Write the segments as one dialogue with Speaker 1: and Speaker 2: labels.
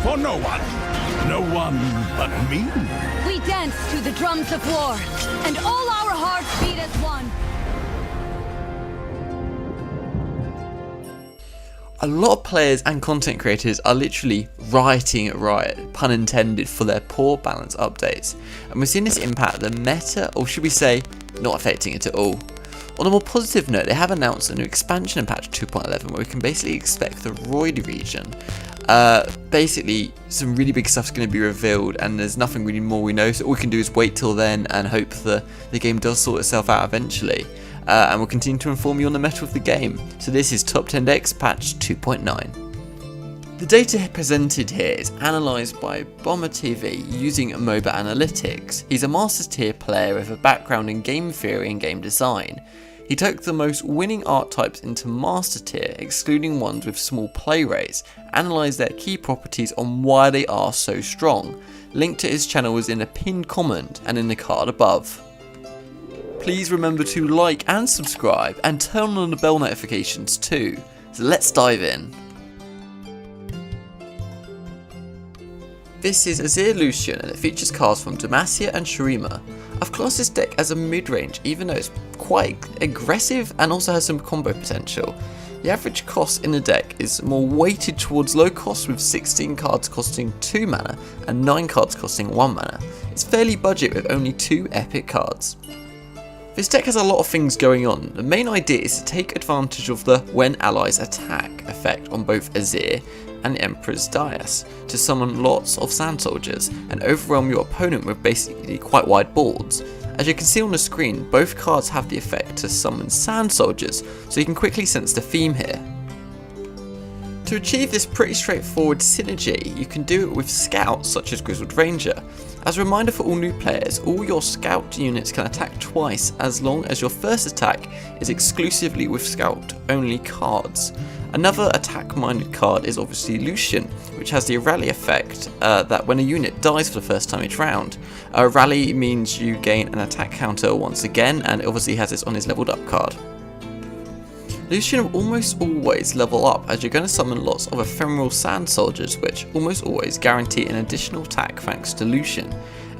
Speaker 1: for no one. No one but me.
Speaker 2: We dance to the drums of war, and all our hearts beat as one.
Speaker 3: A lot of players and content creators are literally rioting at Riot, pun intended, for their poor balance updates, and we're seeing this impact the meta, or should we say, not affecting it at all. On a more positive note, they have announced a new expansion in patch 2.11 where we can basically expect the Roid region. Basically, some really big stuff's going to be revealed, and there's nothing really more we know, so all we can do is wait till then and hope the game does sort itself out eventually. And we'll continue to inform you on the meta of the game. So this is Top 10 Decks patch 2.9. The data presented here is analysed by BomberTV using MOBA analytics. He's a Masters tier player with a background in game theory and game design. He took the most winning archetypes into Master tier, excluding ones with small play rates, analysed their key properties on why they are so strong. Link to his channel is in a pinned comment and in the card above. Please remember to like and subscribe and turn on the bell notifications too. So let's dive in. This is Azir Lucian and it features cards from Demacia and Shurima. I've classed this deck as a mid-range even though it's quite aggressive and also has some combo potential. The average cost in the deck is more weighted towards low cost with 16 cards costing 2 mana and 9 cards costing 1 mana. It's fairly budget with only 2 epic cards. This deck has a lot of things going on. The main idea is to take advantage of the when allies attack effect on both Azir and the Emperor's Dais to summon lots of sand soldiers and overwhelm your opponent with basically quite wide boards. As you can see on the screen, both cards have the effect to summon sand soldiers, so you can quickly sense the theme here. To achieve this pretty straightforward synergy, you can do it with scouts such as Grizzled Ranger. As a reminder for all new players, all your scout units can attack twice as long as your first attack is exclusively with scout only cards. Another attack minded card is obviously Lucian, which has the rally effect that when a unit dies for the first time each round, rally means you gain an attack counter once again, and it obviously has this on his leveled up card. Lucian will almost always level up as you're going to summon lots of ephemeral sand soldiers which almost always guarantee an additional attack thanks to Lucian.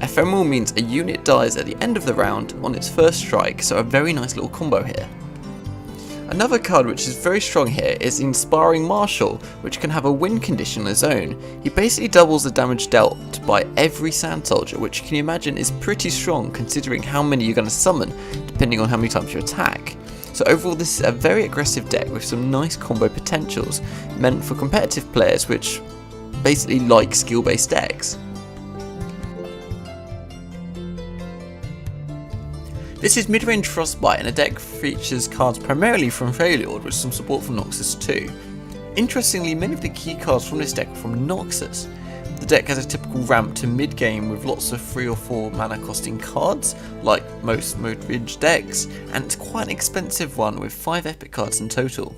Speaker 3: Ephemeral means a unit dies at the end of the round on its first strike, so a very nice little combo here. Another card which is very strong here is the Inspiring Marshal, which can have a win condition on his own. He basically doubles the damage dealt by every sand soldier, which you can imagine is pretty strong considering how many you're going to summon depending on how many times you attack. So overall this is a very aggressive deck with some nice combo potentials, meant for competitive players which basically like skill based decks. This is mid-range Frostbite and a deck features cards primarily from Freljord with some support from Noxus too. Interestingly, many of the key cards from this deck are from Noxus. The deck has a typical ramp to mid-game with lots of 3 or 4 mana costing cards, like most mid-range decks, and it's quite an expensive one with 5 epic cards in total.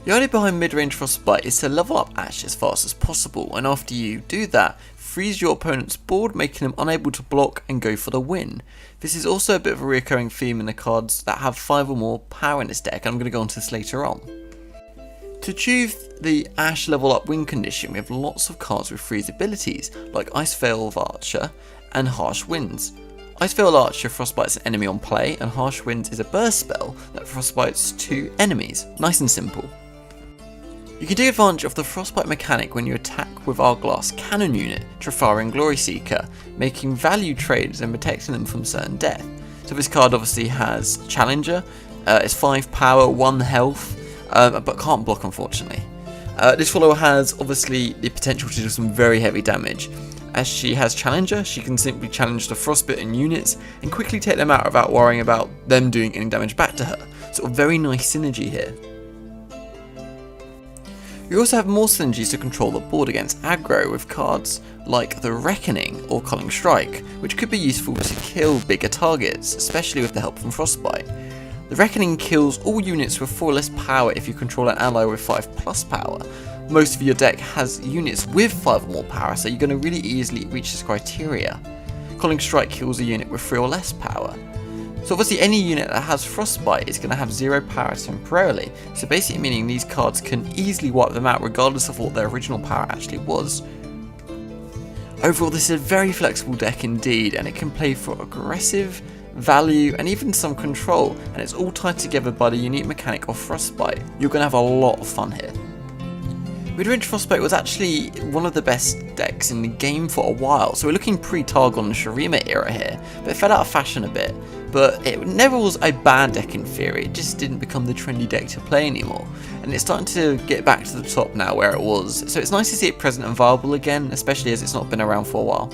Speaker 3: The idea behind mid-range Frostbite is to level up Ashe as fast as possible, and after you do that, freeze your opponent's board, making them unable to block and go for the win. This is also a bit of a recurring theme in the cards that have 5 or more power in this deck, and I'm going to go onto this later on. To achieve the Ashe level up win condition, we have lots of cards with freeze abilities like Iceveil Archer and Harsh Winds. Iceveil Archer frostbites an enemy on play, and Harsh Winds is a burst spell that frostbites 2 enemies. Nice and simple. You can take advantage of the frostbite mechanic when you attack with our glass cannon unit, Trafarian Glory Seeker, making value trades and protecting them from certain death. So this card obviously has Challenger, it's 5 power, 1 health, but can't block unfortunately. This follower has obviously the potential to do some very heavy damage. As she has Challenger, she can simply challenge the frostbitten units and quickly take them out without worrying about them doing any damage back to her. So a very nice synergy here. You also have more synergies to control the board against aggro with cards like the Reckoning or Culling Strike, which could be useful to kill bigger targets, especially with the help from Frostbite. The Reckoning kills all units with 4 less power if you control an ally with 5 plus power. Most of your deck has units with 5 or more power, so you're going to really easily reach this criteria. Culling Strike kills a unit with 3 or less power. So obviously any unit that has Frostbite is going to have 0 power temporarily, so basically meaning these cards can easily wipe them out regardless of what their original power actually was. Overall, this is a very flexible deck indeed, and it can play for aggressive, value, and even some control, and it's all tied together by the unique mechanic of Frostbite. You're going to have a lot of fun here. Midrange Frostbite was actually one of the best decks in the game for a while, so we're looking pre-Targon and Shurima era here, but it fell out of fashion a bit. But it never was a bad deck in theory, it just didn't become the trendy deck to play anymore, and it's starting to get back to the top now where it was, so it's nice to see it present and viable again, especially as it's not been around for a while.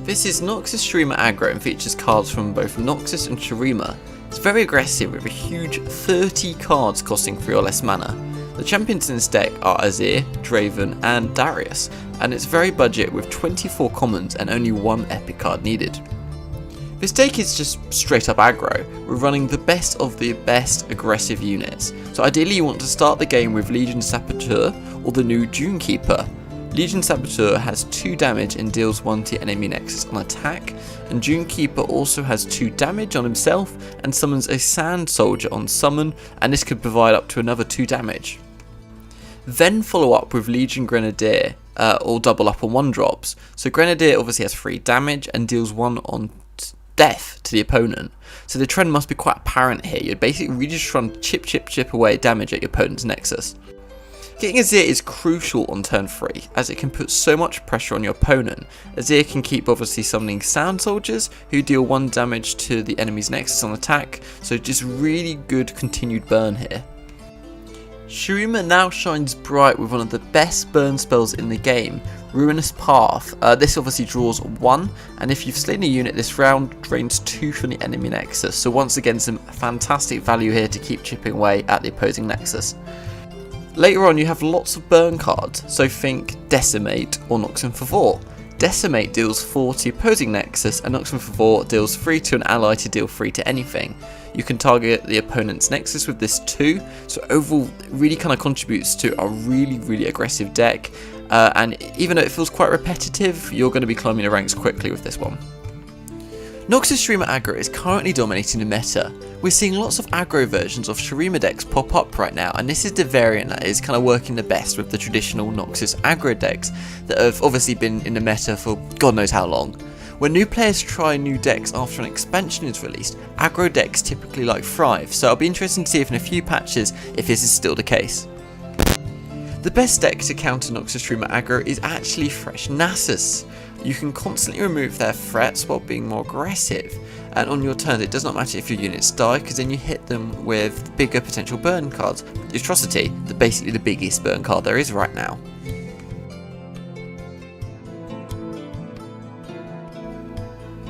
Speaker 3: This is Noxus Shurima Aggro and features cards from both Noxus and Shurima. It's very aggressive with a huge 30 cards costing 3 or less mana. The champions in this deck are Azir, Draven and Darius, and it's very budget with 24 commons and only 1 epic card needed. This deck is just straight up aggro. We're running the best of the best aggressive units, so ideally you want to start the game with Legion Saboteur or the new Dune Keeper. Legion Saboteur has 2 damage and deals 1 to enemy nexus on attack, and Dune Keeper also has 2 damage on himself and summons a Sand Soldier on summon, and this could provide up to another 2 damage. Then follow up with Legion Grenadier, or double up on 1-drops. So Grenadier obviously has 3 damage and deals 1 on death to the opponent. So the trend must be quite apparent here. You're basically really just trying to chip away damage at your opponent's nexus. Getting Azir is crucial on turn 3, as it can put so much pressure on your opponent. Azir can keep obviously summoning Sound Soldiers, who deal 1 damage to the enemy's nexus on attack, so just really good continued burn here. Shurima now shines bright with one of the best burn spells in the game, Ruinous Path. This obviously draws 1, and if you've slain a unit this round, drains 2 from the enemy nexus, so once again some fantastic value here to keep chipping away at the opposing nexus. Later on you have lots of burn cards, so think Decimate or Nox for 4. Decimate deals 4 to the opposing nexus, and Nox for 4 deals 3 to an ally to deal 3 to anything. You can target the opponent's nexus with this too, so overall it really kind of contributes to a really aggressive deck, and even though it feels quite repetitive, you're going to be climbing the ranks quickly with this one. Noxus Shurima Aggro is currently dominating the meta. We're seeing lots of aggro versions of Shurima decks pop up right now, and this is the variant that is kind of working the best with the traditional Noxus aggro decks that have obviously been in the meta for God knows how long. When new players try new decks after an expansion is released, aggro decks typically thrive, so I'll be interested to see if in a few patches if this is still the case. The best deck to counter Noxus Shurima aggro is actually Thresh Nasus. You can constantly remove their threats while being more aggressive, and on your turn it does not matter if your units die, because then you hit them with bigger potential burn cards. The Atrocity, basically the biggest burn card there is right now.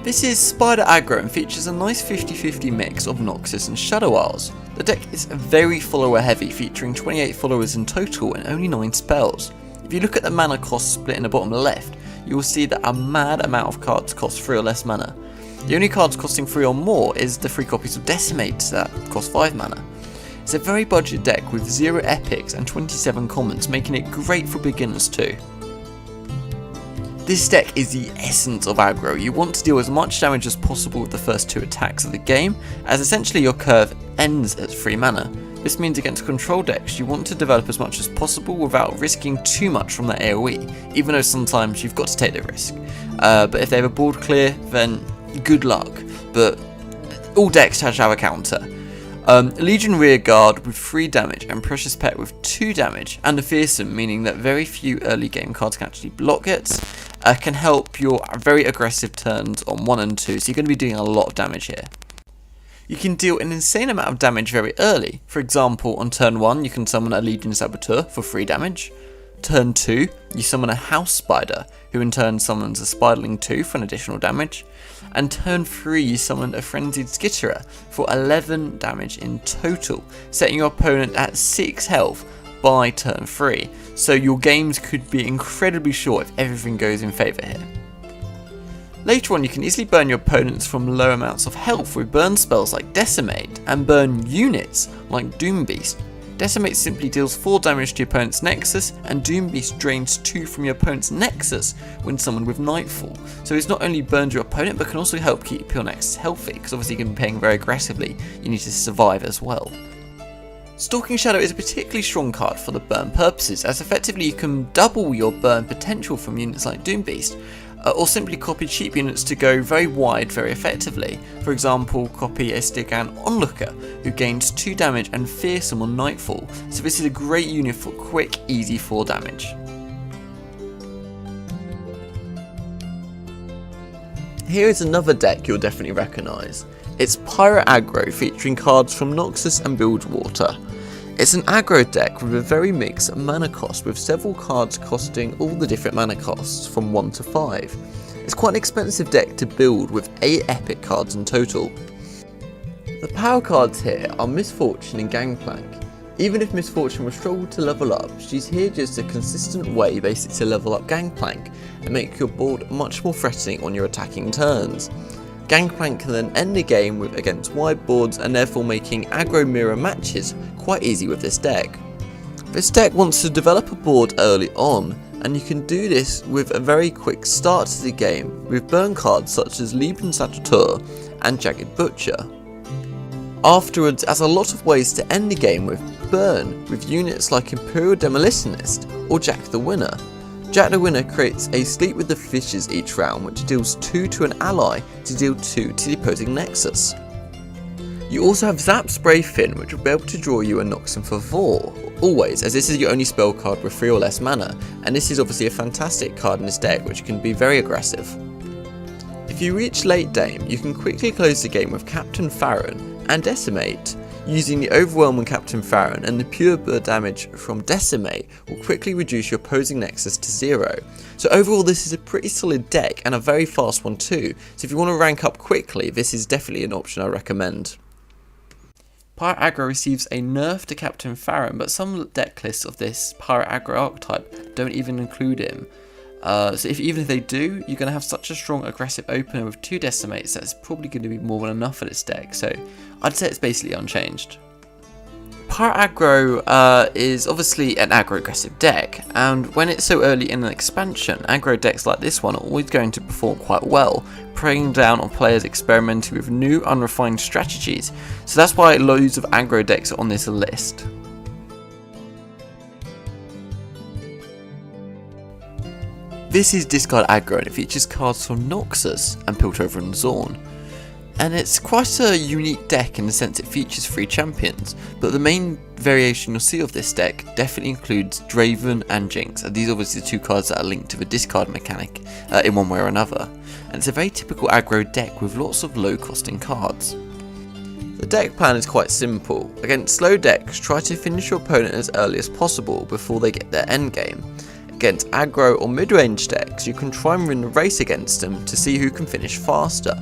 Speaker 3: This is Spider Aggro and features a nice 50-50 mix of Noxus and Shadow Isles. The deck is very follower heavy, featuring 28 followers in total and only 9 spells. If you look at the mana cost split in the bottom left, you will see that a mad amount of cards cost 3 or less mana. The only cards costing 3 or more is the 3 copies of Decimate that cost 5 mana. It's a very budget deck with 0 epics and 27 commons, making it great for beginners too. This deck is the essence of aggro. You want to deal as much damage as possible with the first 2 attacks of the game, as essentially your curve ends at 3 mana. This means against control decks, you want to develop as much as possible without risking too much from that AoE, even though sometimes you've got to take the risk. But if they have a board clear, then good luck, but all decks have a counter. Legion Rearguard with 3 damage and Precious Pet with 2 damage, and a Fearsome, meaning that very few early game cards can actually block it, can help your very aggressive turns on 1 and 2, so you're going to be doing a lot of damage here. You can deal an insane amount of damage very early. For example, on turn 1 you can summon a Legion Saboteur for 3 damage. Turn 2 you summon a House Spider, who in turn summons a Spiderling 2 for an additional damage. And turn 3 you summon a Frenzied Skitterer for 11 damage in total, setting your opponent at 6 health by turn 3. So your games could be incredibly short if everything goes in favour here. Later on you can easily burn your opponents from low amounts of health with burn spells like Decimate, and burn units like Doom Beast. Decimate simply deals 4 damage to your opponent's nexus, and Doom Beast drains 2 from your opponent's nexus when summoned with Nightfall. So it's not only burns your opponent, but can also help keep your nexus healthy, because obviously you can be playing very aggressively, you need to survive as well. Stalking Shadow is a particularly strong card for the burn purposes, as effectively you can double your burn potential from units like Doombeast, or simply copy cheap units to go very wide very effectively. For example, copy a Stygian Onlooker, who gains 2 damage and Fearsome on Nightfall, so this is a great unit for quick, easy 4 damage. Here is another deck you'll definitely recognise. It's Pyro Aggro, featuring cards from Noxus and Bilgewater. It's an aggro deck with a very mixed mana cost, with several cards costing all the different mana costs from 1 to 5. It's quite an expensive deck to build, with 8 epic cards in total. The power cards here are Misfortune and Gangplank. Even if Misfortune will struggle to level up, she's here just a consistent way basically to level up Gangplank and make your board much more threatening on your attacking turns. Gangplank can then end the game against wide boards, and therefore making aggro mirror matches quite easy with this deck. This deck wants to develop a board early on, and you can do this with a very quick start to the game with burn cards such as Lieben Saboteur and Jagged Butcher. Afterwards, has a lot of ways to end the game with burn with units like Imperial Demolitionist or Jack the Winner. Jack the Winner creates a Sleep with the Fishes each round, which deals 2 to an ally to deal 2 to the opposing Nexus. You also have Zap Spray Fin, which will be able to draw you a Noxus for 4, always, as this is your only spell card with 3 or less mana, and this is obviously a fantastic card in this deck which can be very aggressive. If you reach late game, you can quickly close the game with Captain Farron and Decimate. Using the Overwhelm on Captain Farron and the pure burn damage from Decimate will quickly reduce your opposing Nexus to 0. So overall this is a pretty solid deck and a very fast one too, so if you want to rank up quickly, this is definitely an option I recommend. Pyro Aggro receives a nerf to Captain Farron, but some deck lists of this Pyro Aggro archetype don't even include him. So even if they do, you're going to have such a strong aggressive opener with 2 Decimates that's probably going to be more than enough for this deck, so I'd say it's basically unchanged. Pyro Aggro is obviously an aggro aggressive deck, and when it's so early in an expansion, aggro decks like this one are always going to perform quite well, preying down on players experimenting with new unrefined strategies, so that's why loads of aggro decks are on this list. This is Discard Aggro, and it features cards from Noxus and Piltover and Zorn. And it's quite a unique deck in the sense it features 3 champions, but the main variation you'll see of this deck definitely includes Draven and Jinx, and these are obviously the 2 cards that are linked to the discard mechanic in one way or another. And it's a very typical aggro deck with lots of low costing cards. The deck plan is quite simple. Against slow decks, try to finish your opponent as early as possible before they get their endgame. Against aggro or mid-range decks, you can try and win the race against them to see who can finish faster,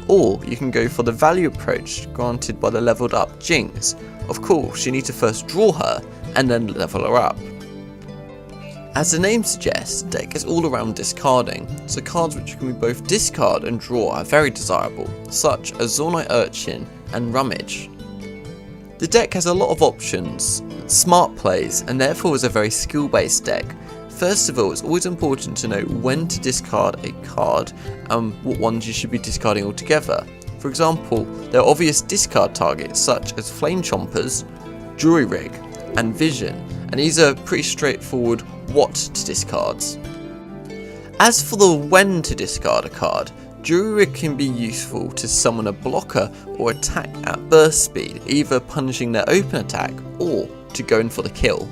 Speaker 3: or you can go for the value approach granted by the leveled up Jinx. Of course, you need to first draw her and then level her up. As the name suggests, the deck is all around discarding, so cards which you can both discard and draw are very desirable, such as Zornite Urchin and Rummage. The deck has a lot of options, smart plays, and therefore is a very skill-based deck. First of all, it's always important to know when to discard a card and what ones you should be discarding altogether. For example, there are obvious discard targets such as Flame Chompers, Jury Rig, and Vision, and these are pretty straightforward what to discard. As for the when to discard a card, Jury Rig can be useful to summon a blocker or attack at burst speed, either punishing their open attack or to go in for the kill.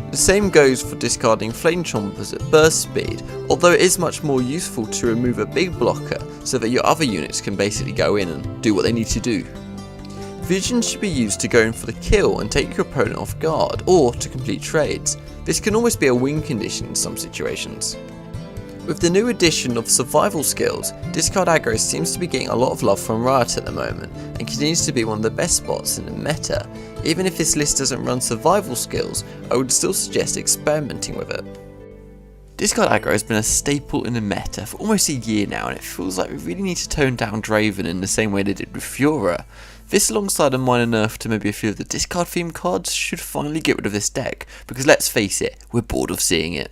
Speaker 3: The same goes for discarding Flame Chompers at burst speed, although it is much more useful to remove a big blocker so that your other units can basically go in and do what they need to do. Vision should be used to go in for the kill and take your opponent off guard, or to complete trades. This can always be a win condition in some situations. With the new addition of survival skills, Discard Aggro seems to be getting a lot of love from Riot at the moment, and continues to be one of the best spots in the meta. Even if this list doesn't run survival skills, I would still suggest experimenting with it. Discard Aggro has been a staple in the meta for almost a year now, and it feels like we really need to tone down Draven in the same way they did with Fiora. This, alongside a minor nerf to maybe a few of the discard themed cards, should finally get rid of this deck, because let's face it, we're bored of seeing it.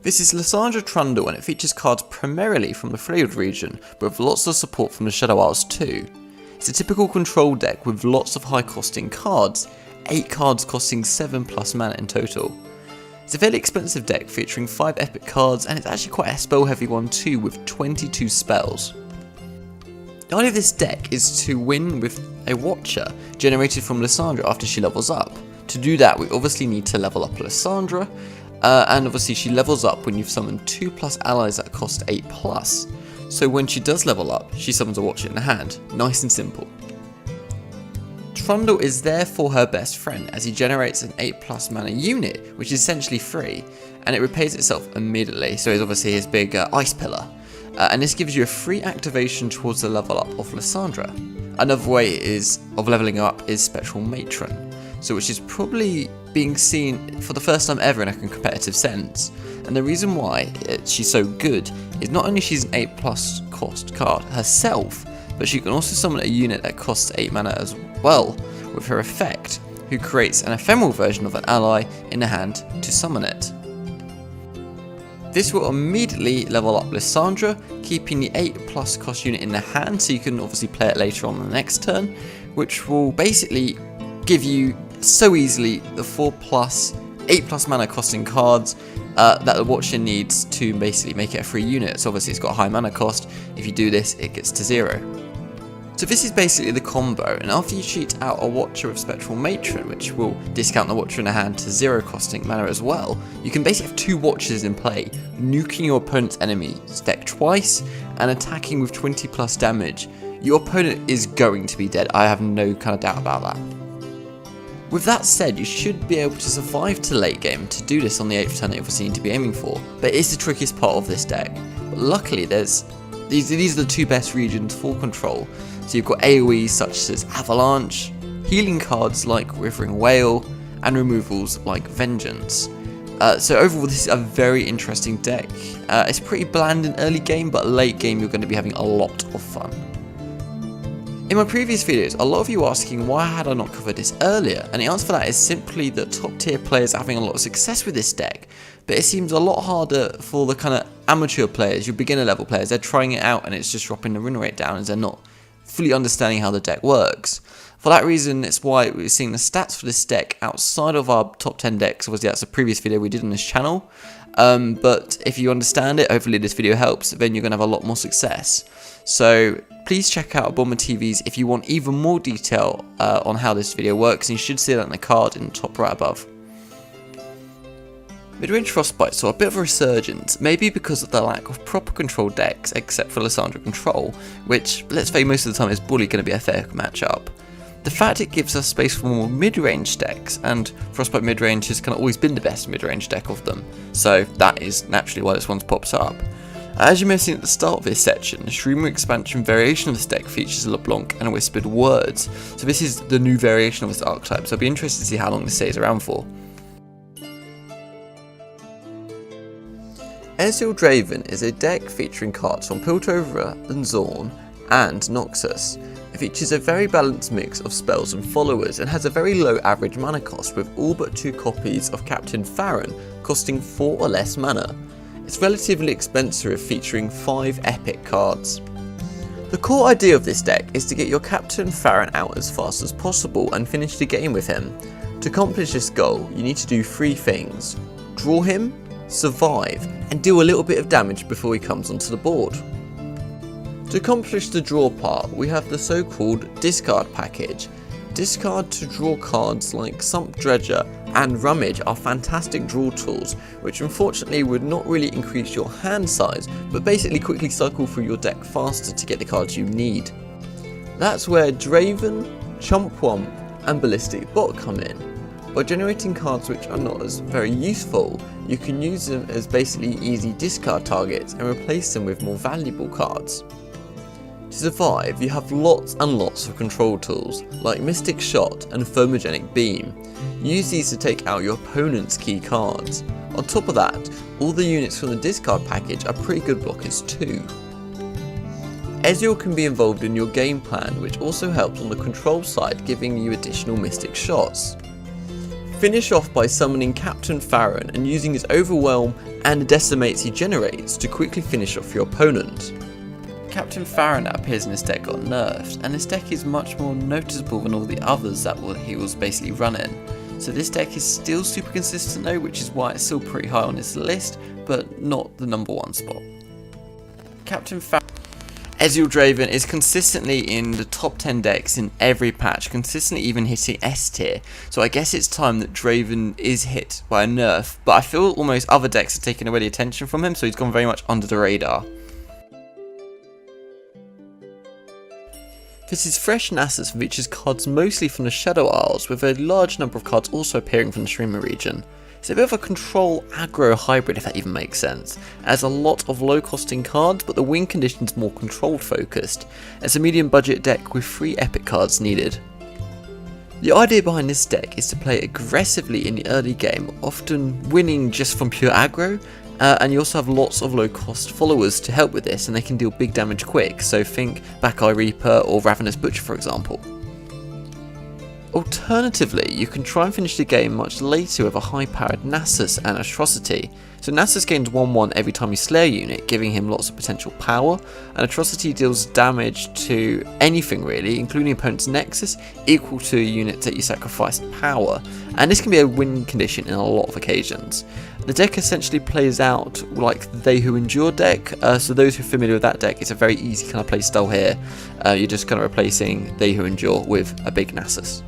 Speaker 3: This is Lissandra Trundle, and it features cards primarily from the Freljord region, but with lots of support from the Shadow Isles too. It's a typical control deck with lots of high costing cards, 8 cards costing 7+ mana in total. It's a fairly expensive deck featuring 5 epic cards, and it's actually quite a spell heavy one too, with 22 spells. The idea of this deck is to win with a Watcher generated from Lissandra after she levels up. To do that, we obviously need to level up Lissandra, and obviously she levels up when you've summoned 2+ allies that cost 8+. So when she does level up, she summons a Watcher in the hand. Nice and simple. Trundle is there for her best friend, as he generates an 8+ mana unit, which is essentially free, and it repays itself immediately, so it's obviously his big ice pillar. And this gives you a free activation towards the level up of Lissandra. Another way of leveling up is Spectral Matron, so which is probably being seen for the first time ever in a competitive sense. And the reason why she's so good is not only she's an 8+ cost card herself, but she can also summon a unit that costs 8 mana as well with her effect, who creates an ephemeral version of an ally in the hand to summon it. This will immediately level up Lissandra, keeping the 8+ cost unit in the hand, so you can obviously play it later on the next turn, which will basically give you so easily the 8+ mana costing cards that the Watcher needs to basically make it a free unit. So obviously it's got a high mana cost. If you do this, it gets to 0. So this is basically the combo, and after you cheat out a Watcher with Spectral Matron, which will discount the Watcher in the hand to 0 costing mana as well, you can basically have 2 Watchers in play, nuking your opponent's enemy's deck twice, and attacking with 20+ damage. Your opponent is going to be dead, I have no kind of doubt about that. With that said, you should be able to survive to late game to do this on the 8th turn that you obviously need to be aiming for, but it is the trickiest part of this deck. But luckily these are the 2 best regions for control. So you've got AoEs such as Avalanche, healing cards like Withering Wail, and removals like Vengeance. So overall this is a very interesting deck. It's pretty bland in early game, but late game you're going to be having a lot of fun. In my previous videos, a lot of you were asking why had I not covered this earlier, and the answer for that is simply that top tier players are having a lot of success with this deck, but it seems a lot harder for the kind of amateur players, your beginner level players. They're trying it out and it's just dropping the win rate down as they're not fully understanding how the deck works. For that reason, it's why we're seeing the stats for this deck outside of our top 10 decks. Obviously that's a previous video we did on this channel, but if you understand it, hopefully this video helps, then you're going to have a lot more success. So please check out BomberTV's if you want even more detail on how this video works, and you should see that in the card in the top right above. Midrange Frostbite saw a bit of a resurgence, maybe because of the lack of proper control decks except for Lissandra Control, which, let's say, most of the time is probably going to be a fair matchup. The fact it gives us space for more mid-range decks, and Frostbite Midrange has kind of always been the best mid-range deck of them, so that is naturally why this one pops up. As you may have seen at the start of this section, the Shurima expansion variation of this deck features LeBlanc and Whispered Words, so this is the new variation of this archetype, so I'll be interested to see how long this stays around for. Azir Draven is a deck featuring cards from Piltover and Zorn and Noxus. It features a very balanced mix of spells and followers and has a very low average mana cost, with all but 2 copies of Captain Farron costing 4 or less mana. It's relatively expensive, featuring 5 epic cards. The core idea of this deck is to get your Captain Farron out as fast as possible and finish the game with him. To accomplish this goal, you need to do 3 things: draw him, survive, and deal a little bit of damage before he comes onto the board. To accomplish the draw part, we have the so-called discard package. Discard to draw cards like Sump Dredger and Rummage are fantastic draw tools, which unfortunately would not really increase your hand size, but basically quickly cycle through your deck faster to get the cards you need. That's where Draven, Chomp and Ballistic Bot come in. By generating cards which are not as very useful, you can use them as basically easy discard targets and replace them with more valuable cards. To survive, you have lots and lots of control tools, like Mystic Shot and Thermogenic Beam. Use these to take out your opponent's key cards. On top of that, all the units from the discard package are pretty good blockers too. Azir can be involved in your game plan, which also helps on the control side, giving you additional Mystic Shots. Finish off by summoning Captain Farron and using his Overwhelm and the Decimates he generates to quickly finish off your opponent. Captain Farron that appears in this deck got nerfed, and this deck is much more noticeable than all the others that he was basically running. So this deck is still super consistent though, which is why it's still pretty high on this list, but not the number one spot. Captain Farron. Azir Draven is consistently in the top 10 decks in every patch, consistently even hitting S tier, so I guess it's time that Draven is hit by a nerf, but I feel almost other decks are taking away the attention from him, so he's gone very much under the radar. This is Thresh Nasus, features cards mostly from the Shadow Isles, with a large number of cards also appearing from the Shurima region. It's a bit of a control aggro hybrid, if that even makes sense. It has a lot of low costing cards, but the win condition is more controlled focused. It's a medium budget deck with 3 epic cards needed. The idea behind this deck is to play aggressively in the early game, often winning just from pure aggro, and you also have lots of low cost followers to help with this, and they can deal big damage quick, so think Back-Eye Reaper or Ravenous Butcher for example. Alternatively, you can try and finish the game much later with a high-powered Nasus and Atrocity. So Nasus gains 1/1 every time you slay a unit, giving him lots of potential power, and Atrocity deals damage to anything really, including opponent's Nexus, equal to a unit that you sacrificed power, and this can be a win condition in a lot of occasions. The deck essentially plays out like the They Who Endure deck, so those who are familiar with that deck, it's a very easy kind of playstyle here. You're just kind of replacing They Who Endure with a big Nasus.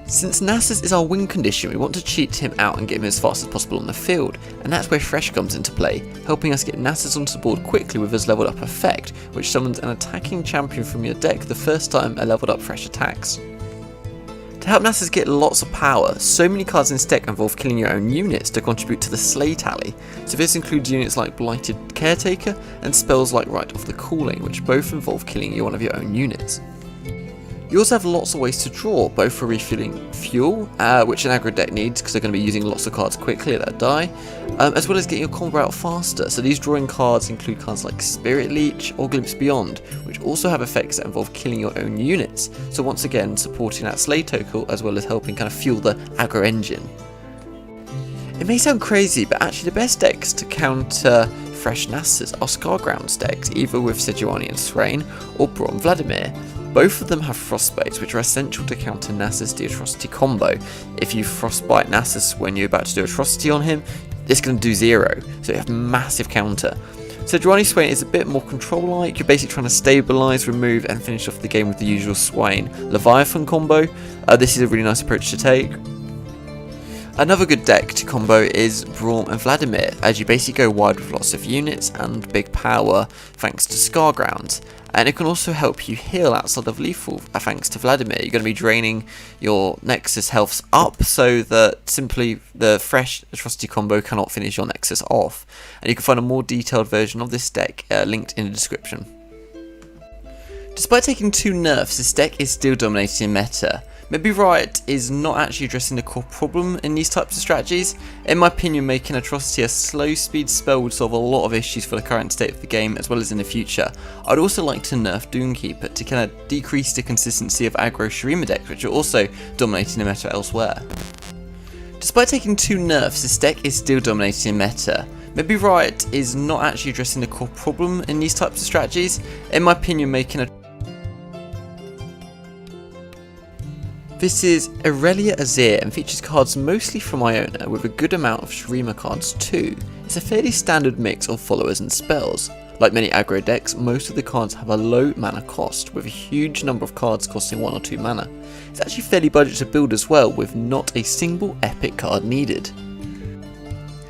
Speaker 3: Since Nasus is our win condition, we want to cheat him out and get him as fast as possible on the field, and that's where Thresh comes into play, helping us get Nasus onto the board quickly with his leveled up effect, which summons an attacking champion from your deck the first time a leveled up Thresh attacks. To help Nasus get lots of power, so many cards in this deck involve killing your own units to contribute to the slay tally, so this includes units like Blighted Caretaker and spells like Rite of the Calling, which both involve killing one of your own units. You also have lots of ways to draw, both for refueling fuel, which an aggro deck needs because they're going to be using lots of cards quickly that die, as well as getting your combo out faster. So these drawing cards include cards like Spirit Leech or Glimpse Beyond, which also have effects that involve killing your own units, so once again supporting that slay total as well as helping kind of fuel the aggro engine. It may sound crazy, but actually the best decks to counter Thresh Nasus are Scargrounds decks, either with Sejuani and Thrain or Braum Vladimir. Both of them have Frostbites, which are essential to counter Nasus the Atrocity combo. If you Frostbite Nasus when you're about to do Atrocity on him, it's going to do 0, so you have massive counter. Sejuani Swain is a bit more control-like, you're basically trying to stabilise, remove and finish off the game with the usual Swain Leviathan combo. This is a really nice approach to take. Another good deck to combo is Braum and Vladimir, as you basically go wide with lots of units and big power thanks to Scargrounds. And it can also help you heal outside of lethal thanks to Vladimir. You're going to be draining your Nexus healths up so that simply the Thresh Atrocity combo cannot finish your Nexus off. And you can find a more detailed version of this deck linked in the description. Despite taking 2 nerfs, this deck is still dominating meta. Maybe Riot is not actually addressing the core problem in these types of strategies. In my opinion, making Atrocity a slow speed spell would solve a lot of issues for the current state of the game as well as in the future. I'd also like to nerf Doomkeeper to kind of decrease the consistency of aggro Shurima decks, which are also dominating the meta elsewhere. Despite taking 2 nerfs, this deck is still dominating meta. Maybe Riot is not actually addressing the core problem in these types of strategies. In my opinion, making This is Irelia Azir and features cards mostly from Iona with a good amount of Shurima cards too. It's a fairly standard mix of followers and spells. Like many aggro decks, most of the cards have a low mana cost, with a huge number of cards costing 1 or 2 mana. It's actually fairly budget to build as well, with not a single epic card needed.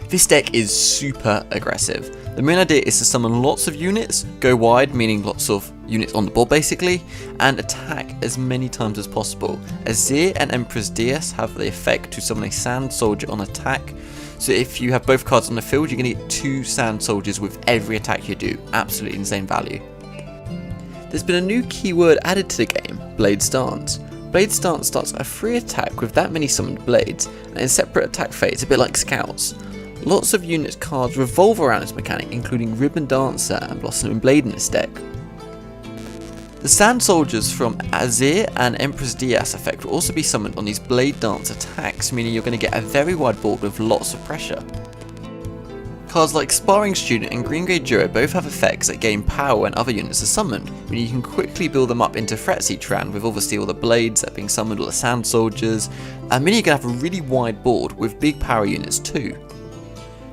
Speaker 3: This deck is super aggressive. The main idea is to summon lots of units, go wide, meaning lots of units on the board basically, and attack as many times as possible. Azir and Empress DS have the effect to summon a Sand Soldier on attack, so if you have both cards on the field, you're going to get 2 Sand Soldiers with every attack you do. Absolutely insane value. There's been a new keyword added to the game, Blade Stance. Blade Stance starts a free attack with that many summoned blades, and in separate attack phase, a bit like Scouts. Lots of units cards revolve around this mechanic, including Ribbon Dancer and Blossoming Blade in this deck. The Sand Soldiers from Azir and Empress DS effect will also be summoned on these Blade Dance attacks, meaning you're going to get a very wide board with lots of pressure. Cards like Sparring Student and Green Grade Duo both have effects that gain power when other units are summoned, meaning you can quickly build them up into threats each round with obviously all the blades that are being summoned, all the sand soldiers, and meaning you can have a really wide board with big power units too.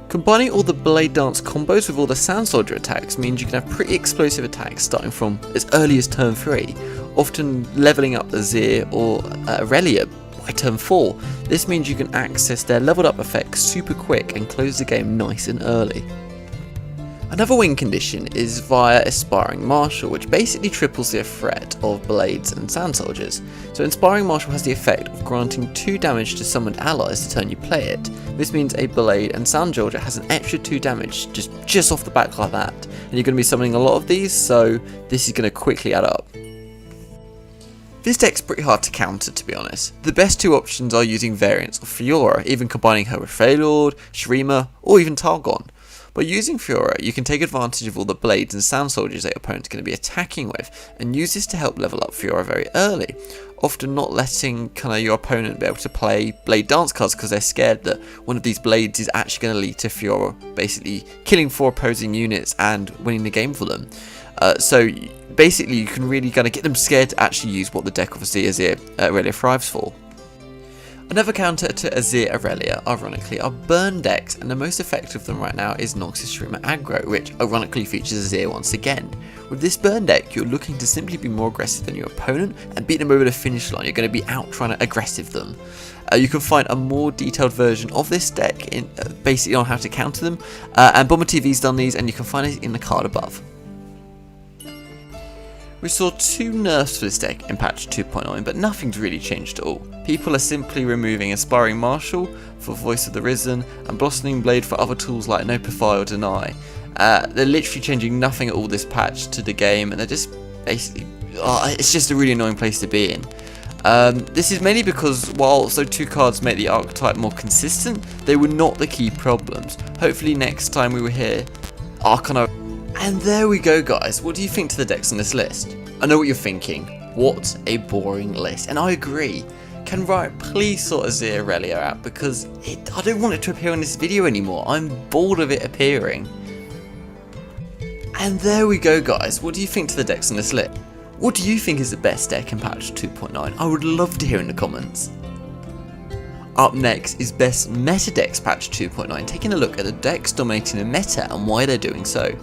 Speaker 3: Combining all the Blade Dance combos with all the Sand Soldier attacks means you can have pretty explosive attacks starting from as early as turn 3, often leveling up Azir or Irelia by turn 4. This means you can access their leveled up effects super quick and close the game nice and early. Another win condition is via Inspiring Marshal, which basically triples the threat of blades and sand soldiers. So Inspiring Marshal has the effect of granting 2 damage to summoned allies the turn you play it. This means a blade and sand soldier has an extra 2 damage just off the back like that. And you're going to be summoning a lot of these, so this is going to quickly add up. This deck's pretty hard to counter, to be honest. The best 2 options are using variants of Fiora, even combining her with Freylord, Shurima, or even Targon. By using Fiora, you can take advantage of all the blades and sand soldiers that your opponent's going to be attacking with, and use this to help level up Fiora very early, often not letting your opponent be able to play Blade Dance cards because they're scared that one of these blades is actually going to lead to Fiora basically killing 4 opposing units and winning the game for them. So basically you can really get them scared to actually use what the deck obviously Azir Irelia thrives for. Another counter to Azir Irelia, ironically, are burn decks, and the most effective of them right now is Noxus Shurima Aggro, which ironically features Azir once again. With this burn deck, you're looking to simply be more aggressive than your opponent and beat them over the finish line. You're going to be out trying to aggressive them. You can find a more detailed version of this deck basically on how to counter them, and BomberTV's done these, and you can find it in the card above. We saw 2 nerfs for this deck in patch 2.9, but nothing's really changed at all. People are simply removing Inspiring Marshal for Voice of the Risen and Blossoming Blade for other tools like Notify or Deny. They're literally changing nothing at all this patch to the game, and they're just basically, it's just a really annoying place to be in. This is mainly because while 2 cards make the archetype more consistent, they were not the key problems. Hopefully next time we were here, And there we go, guys. What do you think to the decks on this list? I know what you're thinking. What a boring list. And I agree. Can Riot please sort Azir Irelia out, because I don't want it to appear in this video anymore. I'm bored of it appearing. And there we go, guys. What do you think to the decks on this list? What do you think is the best deck in patch 2.9? I would love to hear in the comments. Up next is best meta decks patch 2.9, taking a look at the decks dominating the meta and why they're doing so.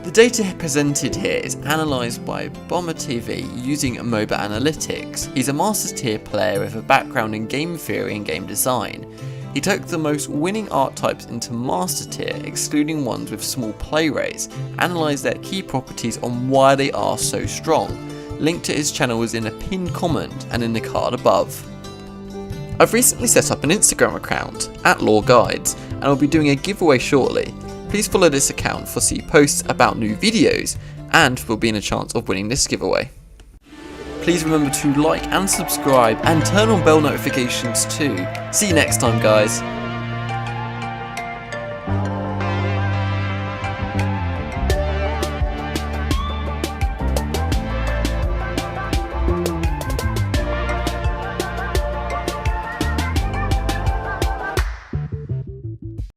Speaker 3: The data presented here is analysed by BomberTV using MOBA Analytics. He's a Masters tier player with a background in game theory and game design. He took the most winning archetypes into Master tier, excluding ones with small play rates, analysed their key properties on why they are so strong. Link to his channel is in a pinned comment and in the card above. I've recently set up an Instagram account, @LawGuides, and I'll be doing a giveaway shortly. Please follow this account for posts about new videos, and will be in a chance of winning this giveaway. Please remember to like and subscribe and turn on bell notifications too. See you next time, guys.